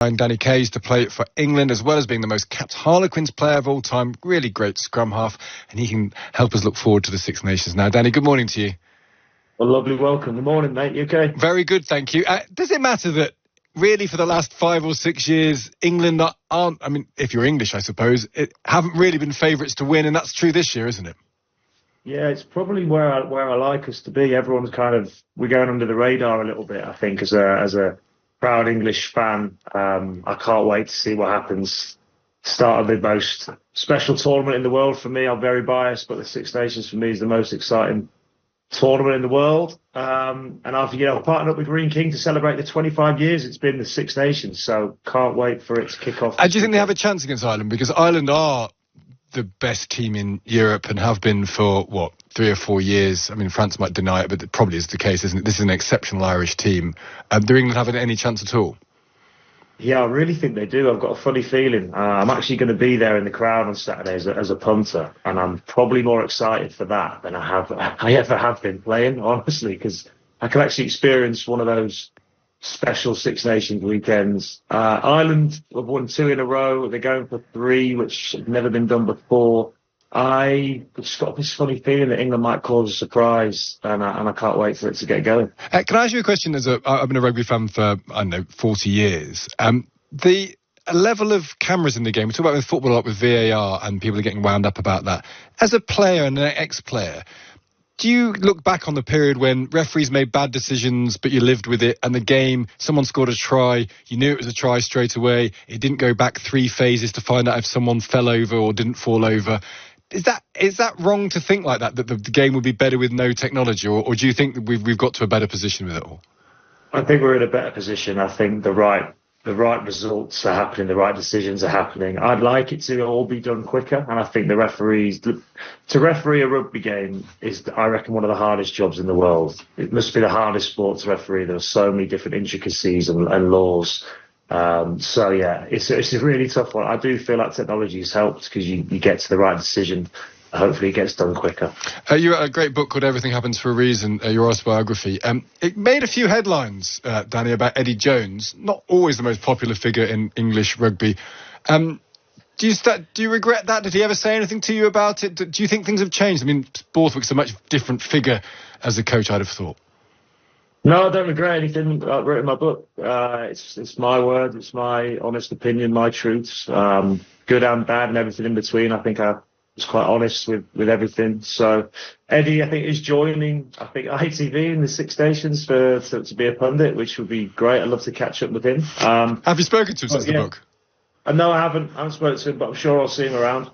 Danny Kaye's to play for England, as well as being the most capped Harlequins player of all time. Really great scrum half, and he can help us look forward to the Six Nations now. Danny, good morning to you. Well, lovely welcome. Good morning, mate. You okay? Very good, thank you. Does it matter that really for the last 5 or 6 years, England aren't, I mean, if you're English, I suppose, haven't really been favourites to win, and that's true this year, isn't it? Yeah, it's probably where I like us to be. Everyone's we're going under the radar a little bit, I think, as a proud English fan. I can't wait to see what happens. Start of the most special tournament in the world for me. I'm very biased, but the Six Nations for me is the most exciting tournament in the world. And I've partnered up with Greene to celebrate the 25 years it's been the Six Nations. So can't wait for it to kick off. Do you think they have a chance against Ireland? Because Ireland are the best team in Europe and have been for 3 or 4 years. I mean, France might deny it, but it probably is the case, isn't it? This is an exceptional Irish team. Do England have any chance at all? Yeah, I really think they do. I've got a funny feeling. I'm actually going to be there in the crowd on Saturday as a punter, and I'm probably more excited for that than I ever have been playing, honestly, because I can actually experience one of those special Six Nations weekends. Ireland have won 2 in a row. They're going for 3, which have never been done before. I just got this funny feeling that England might cause a surprise, and I can't wait for it to get going. Can I ask you a question? I've been a rugby fan for, 40 years. The level of cameras in the game, we talk about with football a lot with VAR, and people are getting wound up about that. As a player and an ex-player, do you look back on the period when referees made bad decisions, but you lived with it, and the game, someone scored a try, you knew it was a try straight away, it didn't go back 3 phases to find out if someone fell over or didn't fall over? Is that wrong to think like that the game would be better with no technology, or do you think that we've got to a better position with it all? I think we're in a better position. I think the right results are happening, the right decisions are happening. I'd like it to all be done quicker, and I think the referees, to referee a rugby game is, I reckon, one of the hardest jobs in the world. It must be the hardest sport to referee. There are so many different intricacies and laws. So yeah, it's a really tough one. I do feel like technology has helped because you get to the right decision. Hopefully it gets done quicker. You wrote a great book called Everything Happens for a Reason, your autobiography. It made a few headlines, Danny, about Eddie Jones, not always the most popular figure in English rugby. Do you regret that? Did he ever say anything to you about it? Do you think things have changed? I mean, Borthwick's a much different figure as a coach, I'd have thought. No, I don't regret anything I've written in my book. It's my word, it's my honest opinion, my truths, good and bad and everything in between. I think I was quite honest with everything. So Eddie, I think, is joining, ITV in the Six Nations to be a pundit, which would be great. I'd love to catch up with him. Have you spoken to him since the book? No, I haven't spoken to him, but I'm sure I'll see him around.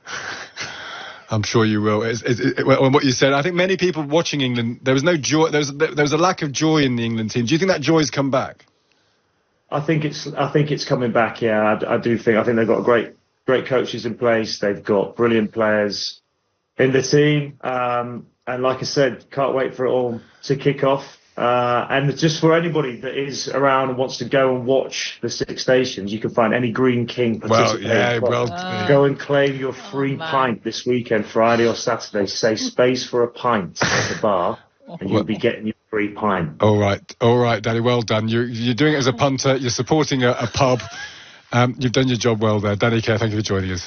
I'm sure you will. On what you said, I think many people watching England, there was no joy. There was a lack of joy in the England team. Do you think that joy's come back? I think it's coming back. Yeah, I do think. I think they've got great coaches in place. They've got brilliant players in the team. And like I said, can't wait for it all to kick off. And just for anybody that is around and wants to go and watch the Six Nations, you can find any Greene King participating. Go and claim your free pint this weekend, Friday or Saturday. Say "space for a pint" at the bar, and you'll be getting your free pint. All right, Danny. Well done. You're doing it as a punter. You're supporting a pub. You've done your job well there, Danny Kaye. Thank you for joining us.